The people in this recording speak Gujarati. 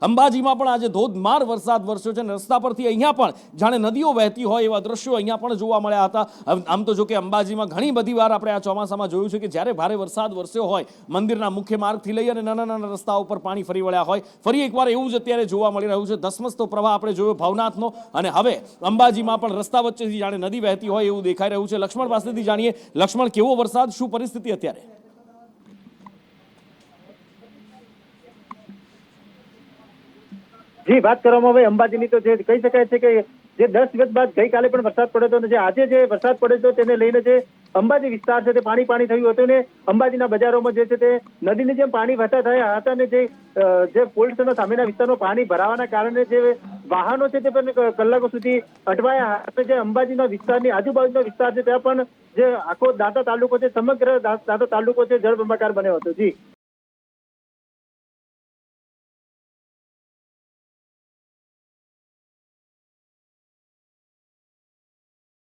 અંબાજીમાં પણ આજે ધોધમાર વરસાદ વરસ્યો છે અને રસ્તા પરથી અહીંયા પણ જાણે નદીઓ વહેતી હોય એવા દ્રશ્યો અહીંયા પણ જોવા મળ્યા હતા। આમ તો જો કે અંબાજીમાં ઘણી બધી વાર આપણે આ ચોમાસામાં જોયું છે કે જ્યારે ભારે વરસાદ વરસ્યો હોય મંદિરના મુખ્ય માર્ગથી લઈ અને નાના નાના રસ્તાઓ ઉપર પાણી ફરી વળ્યા હોય, ફરી એકવાર એવું જ અત્યારે જોવા મળી રહ્યું છે। ધસમસતો પ્રવાહ આપણે જોયો ભવનાથનો અને હવે અંબાજીમાં પણ રસ્તા વચ્ચેથી જાણે નદી વહેતી હોય એવું દેખાઈ રહ્યું છે। લક્ષ્મણ પાસેથી જાણીએ, લક્ષ્મણ, કેવો વરસાદ, શું પરિસ્થિતિ અત્યારે? જી, વાત કરવામાં આવે અંબાજીની તો જે કહી શકાય છે કે જે 10 દિવસ બાદ ગઈકાલે પણ વરસાદ પડ્યો હતો અને જે આજે જે વરસાદ પડ્યો હતો તેને લઈને જે અંબાજી વિસ્તાર છે તે પાણી થયું હતું ને અંબાજીના બજારોમાં જે છે તે નદીની જેમ પાણી વહેતા થયા હતા અને જે પુલ સામેના વિસ્તારમાં પાણી ભરાવાના કારણે જે વાહનો છે તે પણ કલાકો સુધી અટવાયા હતા। જે અંબાજીના વિસ્તારની આજુબાજુનો વિસ્તાર છે ત્યાં પણ જે આખો દાંતા તાલુકો છે, સમગ્ર દાંતા તાલુકો છે જળબંબાકાર બન્યો હતો। જી।